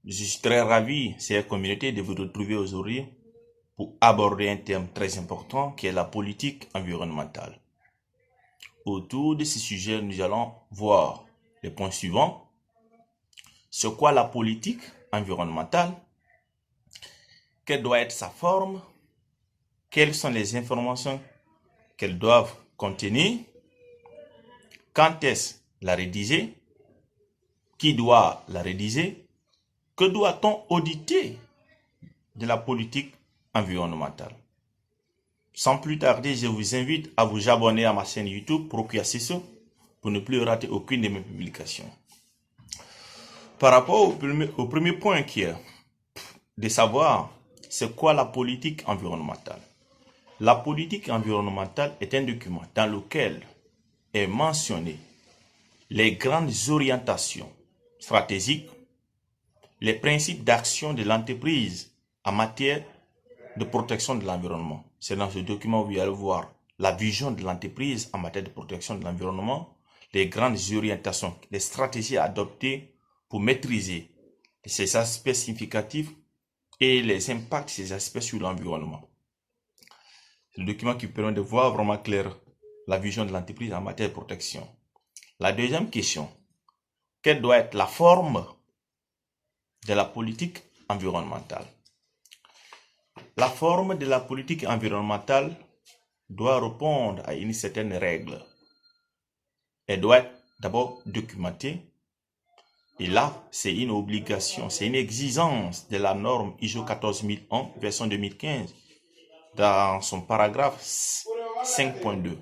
Je suis très ravi, chère communauté, de vous retrouver aujourd'hui pour aborder un thème très important qui est la politique environnementale. Autour de ce sujet, nous allons voir les points suivants. C'est quoi la politique environnementale? Quelle doit être sa forme? Quelles sont les informations qu'elles doivent contenir? Quand est-ce la rédiger? Qui doit la rédiger? Que doit-on auditer de la politique environnementale? Sans plus tarder, je vous invite à vous abonner à ma chaîne YouTube Prokia Sesso pour ne plus rater aucune de mes publications. Par rapport au premier point qui est de savoir c'est quoi la politique environnementale. La politique environnementale est un document dans lequel est mentionné les grandes orientations stratégiques, les principes d'action de l'entreprise en matière de protection de l'environnement. C'est dans ce document où vous allez voir la vision de l'entreprise en matière de protection de l'environnement, les grandes orientations, les stratégies à adopter pour maîtriser ces aspects significatifs et les impacts de ces aspects sur l'environnement. C'est le document qui permet de voir vraiment clair la vision de l'entreprise en matière de protection. La deuxième question, quelle doit être la forme de la politique environnementale? La forme de la politique environnementale doit répondre à une certaine règle. Elle doit être d'abord documentée. Et là, c'est une obligation, c'est une exigence de la norme ISO 14001, version 2015, dans son paragraphe 5.2,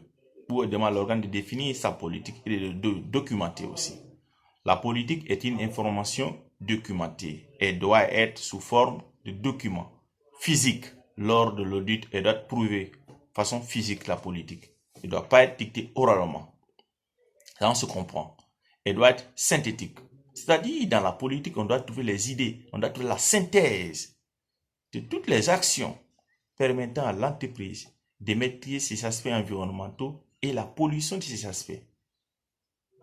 où elle demande à l'organe de définir sa politique et de documenter aussi. La politique est une information documentée. Elle doit être sous forme de document physique. Lors de l'audit, elle doit être prouvée de façon physique, la politique. Elle ne doit pas être dictée oralement. Là, on se comprend. Elle doit être synthétique. C'est-à-dire, dans la politique, on doit trouver les idées, on doit trouver la synthèse de toutes les actions permettant à l'entreprise de maîtriser ses aspects environnementaux et la pollution de ces aspects.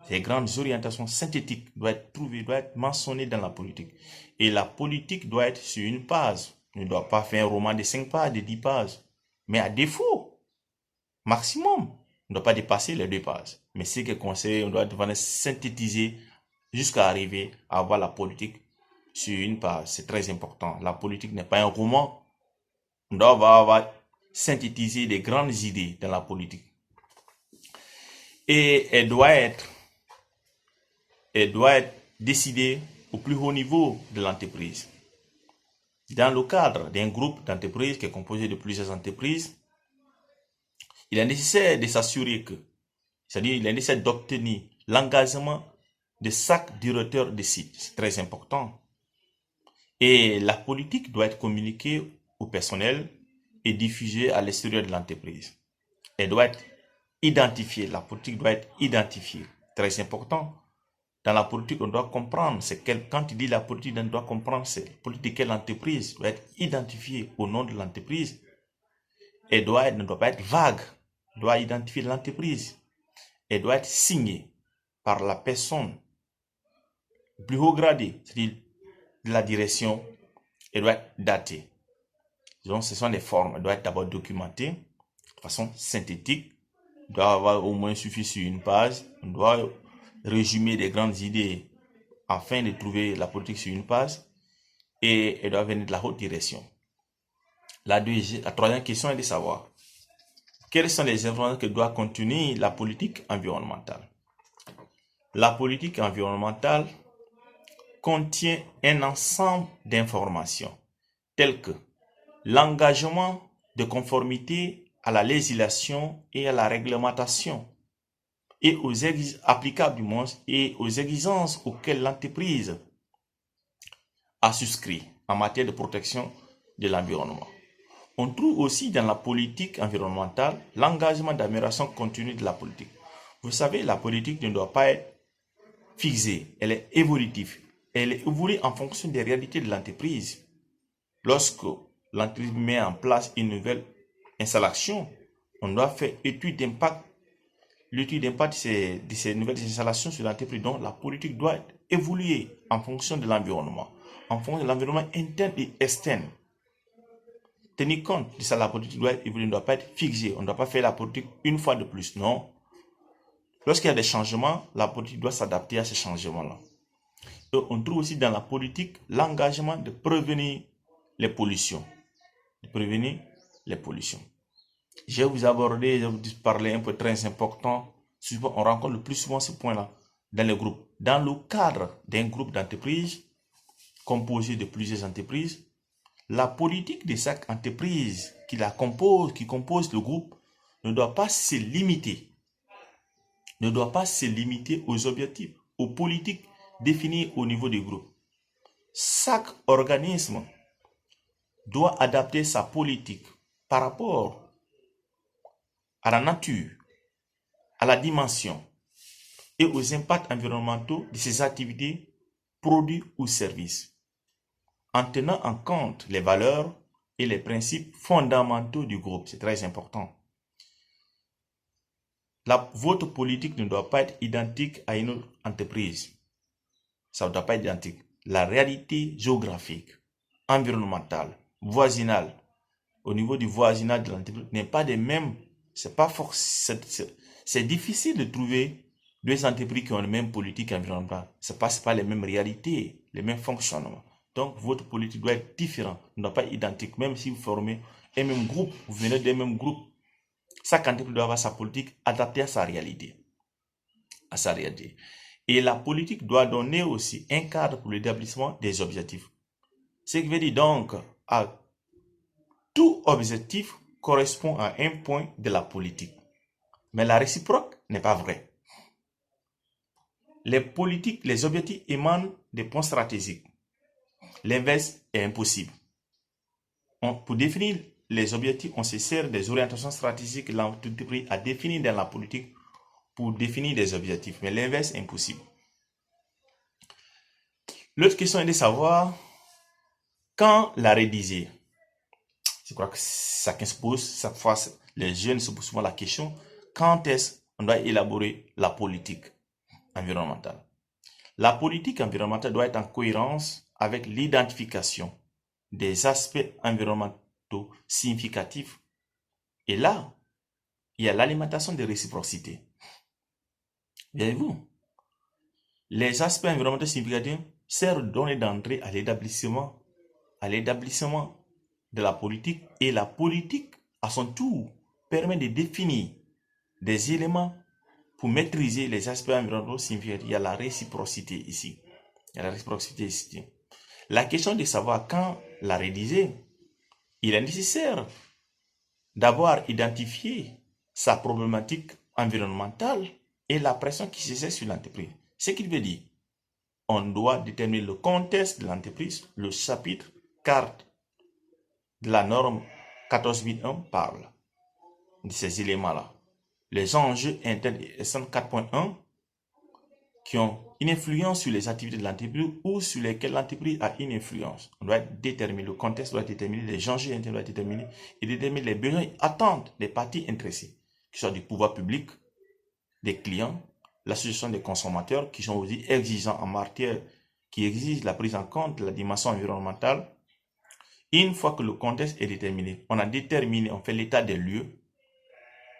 Ces grandes orientations synthétiques doivent être trouvées, doivent être mentionnées dans la politique. Et la politique doit être sur une page. On ne doit pas faire un roman de 5 pages, de 10 pages. Mais à défaut, maximum, on ne doit pas dépasser les 2 pages. Mais ce qui est conseillé, on doit devoir synthétiser jusqu'à arriver à avoir la politique sur une page. C'est très important. La politique n'est pas un roman. On doit avoir synthétisé des grandes idées dans la politique. Et elle doit être décidée au plus haut niveau de l'entreprise. Dans le cadre d'un groupe d'entreprises qui est composé de plusieurs entreprises, il est nécessaire de s'assurer que, c'est-à-dire il est nécessaire d'obtenir l'engagement de chaque directeur de site. C'est très important. Et la politique doit être communiquée au personnel et diffusée à l'extérieur de l'entreprise. Elle doit être identifiée. La politique doit être identifiée. Très important. Dans la politique, on doit comprendre, quand il dit la politique, on doit comprendre, c'est la politique de quelle entreprise doit être identifiée au nom de l'entreprise. Elle ne doit pas être vague. Elle doit identifier l'entreprise. Elle doit être signée par la personne plus haut gradée, c'est-à-dire de la direction. Elle doit être datée. Donc, ce sont des formes. Elle doit être d'abord documentée de façon synthétique. Elle doit avoir au moins suffi sur une page. On doit résumer des grandes idées afin de trouver la politique sur une page, et elle doit venir de la haute direction. La troisième question est de savoir quelles sont les informations que doit contenir la politique environnementale. La politique environnementale contient un ensemble d'informations telles que l'engagement de conformité à la législation et à la réglementation et applicables du moins et aux exigences auxquelles l'entreprise a souscrit en matière de protection de l'environnement. On trouve aussi dans la politique environnementale l'engagement d'amélioration continue de la politique. Vous savez, la politique ne doit pas être fixée, elle est évolutive. Elle évolue en fonction des réalités de l'entreprise. Lorsque l'entreprise met en place une nouvelle installation, on doit faire étude d'impact. L'étude d'impact de ces nouvelles installations sur l'entreprise. Donc, la politique doit évoluer en fonction de l'environnement. en fonction de l'environnement interne et externe. Tenir compte de ça, la politique doit évoluer, ne doit pas être figée. On ne doit pas faire la politique une fois de plus, non. Lorsqu'il y a des changements, la politique doit s'adapter à ces changements-là. Et on trouve aussi dans la politique l'engagement de prévenir les pollutions. De prévenir les pollutions. Je vais vous aborder, je vais vous parler un peu très important. On rencontre le plus souvent ce point-là dans les groupes. Dans le cadre d'un groupe d'entreprises composé de plusieurs entreprises, la politique de chaque entreprise qui compose le groupe ne doit pas se limiter aux objectifs, aux politiques définies au niveau du groupe. Chaque organisme doit adapter sa politique par rapport à la nature, à la dimension et aux impacts environnementaux de ses activités, produits ou services, en tenant en compte les valeurs et les principes fondamentaux du groupe. C'est très important. Votre politique ne doit pas être identique à une autre entreprise. Ça ne doit pas être identique. La réalité géographique, environnementale, voisinale, au niveau du voisinage de l'entreprise n'est pas des mêmes. C'est difficile de trouver deux entreprises qui ont la même politique environnementale. Ce n'est pas les mêmes réalités, les mêmes fonctionnements. Donc, votre politique doit être différente, ne doit pas être identique. Même si vous formez un même groupe, vous venez d'un même groupe, chaque entreprise doit avoir sa politique adaptée à sa réalité. Et la politique doit donner aussi un cadre pour l'établissement des objectifs. Ce qui veut dire donc, à tout objectif correspond à un point de la politique. Mais la réciproque n'est pas vraie. Les objectifs émanent des points stratégiques. L'inverse est impossible. Pour définir les objectifs, on se sert des orientations stratégiques que l'entreprise a définies dans la politique pour définir des objectifs. Mais l'inverse est impossible. L'autre question est de savoir quand la rédiger. Je crois que chacun se pose, chaque fois les jeunes se posent souvent la question, quand est-ce qu'on doit élaborer la politique environnementale? La politique environnementale doit être en cohérence avec l'identification des aspects environnementaux significatifs. Et là, il y a l'alimentation de réciprocité. Voyez-vous, les aspects environnementaux significatifs servent donc d'entrée à l'établissement de la politique, et la politique, à son tour, permet de définir des éléments pour maîtriser les aspects environnementaux significatifs. Il y a la réciprocité ici. La question de savoir quand la rédiger, il est nécessaire d'avoir identifié sa problématique environnementale et la pression qui s'exerce sur l'entreprise. Ce qu'il veut dire, on doit déterminer le contexte de l'entreprise. Le chapitre 4 de la norme 14001 parle de ces éléments-là. Les enjeux internes et externes 4.1 qui ont une influence sur les activités de l'entreprise ou sur lesquelles l'entreprise a une influence. On doit déterminer, le contexte doit être déterminé, les enjeux internes doivent être déterminés et déterminer les besoins et attentes des parties intéressées, que ce soit du pouvoir public, des clients, l'association des consommateurs qui sont aussi exigeants en matière, qui exigent la prise en compte de la dimension environnementale. Une fois que le contexte est déterminé, on fait l'état des lieux.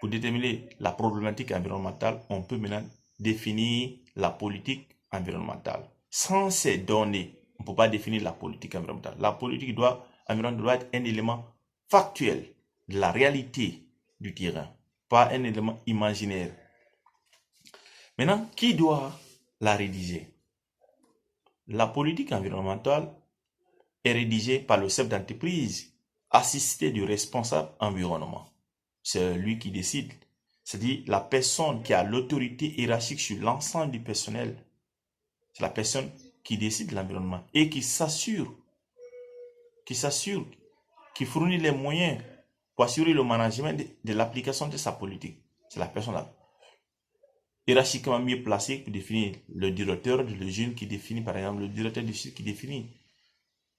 Pour déterminer la problématique environnementale, on peut maintenant définir la politique environnementale. Sans ces données, on ne peut pas définir la politique environnementale. La politique environnementale doit être un élément factuel de la réalité du terrain, pas un élément imaginaire. Maintenant, qui doit la rédiger? La politique environnementale est rédigée par le chef d'entreprise, assisté du responsable environnement. C'est lui qui décide. C'est-à-dire la personne qui a l'autorité hiérarchique sur l'ensemble du personnel. C'est la personne qui décide de l'environnement et qui qui fournit les moyens pour assurer le management de l'application de sa politique. C'est la personne là hiérarchiquement mieux placée pour définir le directeur de l'usine qui définit, par exemple, le directeur du site qui définit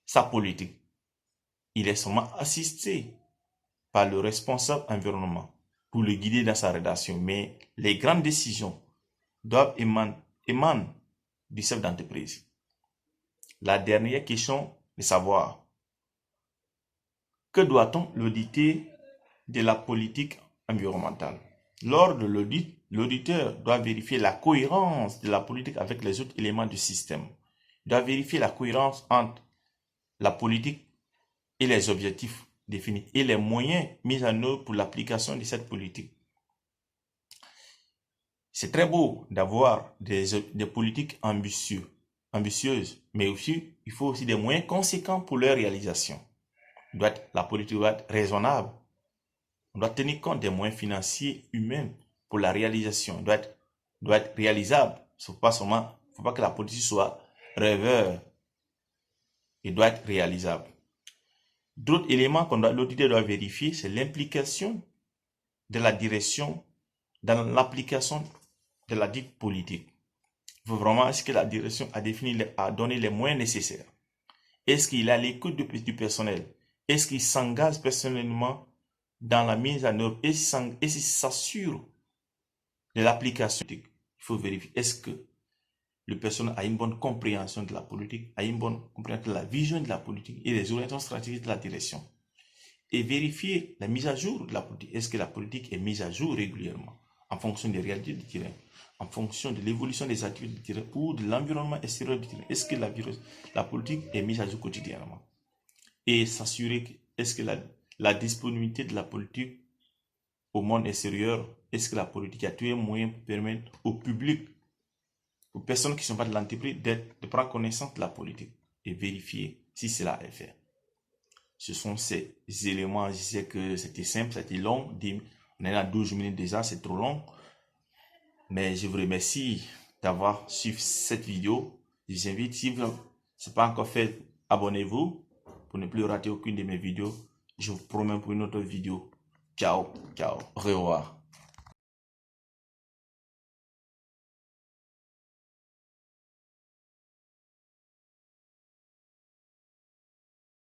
sa politique. Il est seulement assisté par le responsable environnement pour le guider dans sa rédaction. Mais les grandes décisions doivent émaner du chef d'entreprise. La dernière question est de savoir que doit-on auditer de la politique environnementale? Lors de l'audit, l'auditeur doit vérifier la cohérence de la politique avec les autres éléments du système. Il doit vérifier la cohérence entre la politique et les objectifs définis et les moyens mis en œuvre pour l'application de cette politique. C'est très beau d'avoir des politiques ambitieuses, mais aussi, il faut aussi des moyens conséquents pour leur réalisation. La politique doit être raisonnable. On doit tenir compte des moyens financiers, humains pour la réalisation. Doit être réalisable. Il ne faut pas que la politique soit rêveur. Il doit être réalisable. D'autres éléments que l'auditeur doit vérifier, c'est l'implication de la direction dans l'application de la dite politique. Il faut vraiment, est-ce que la direction a donné les moyens nécessaires? Est-ce qu'il a l'écoute du personnel? Est-ce qu'il s'engage personnellement dans la mise en œuvre? Est-ce qu'il s'assure de l'application? Il faut vérifier. Est-ce que le personnel a une bonne compréhension de la politique, a une bonne compréhension de la vision de la politique et des orientations stratégiques de la direction? Et vérifier la mise à jour de la politique. Est-ce que la politique est mise à jour régulièrement en fonction des réalités du terrain, en fonction de l'évolution des activités du terrain ou de l'environnement extérieur du terrain? Est-ce que la politique est mise à jour quotidiennement? Et s'assurer que est-ce que la disponibilité de la politique au monde extérieur, est-ce que la politique a tous les moyens pour permettre au public, aux personnes qui ne sont pas de l'entreprise, de prendre connaissance de la politique et vérifier si cela est fait. Ce sont ces éléments. Je sais que c'était simple, c'était long. On est à 12 minutes déjà, c'est trop long. Mais je vous remercie d'avoir suivi cette vidéo. Je vous invite, si vous n'êtes pas encore fait, abonnez-vous pour ne plus rater aucune de mes vidéos. Je vous promets pour une autre vidéo. Ciao, ciao, au revoir.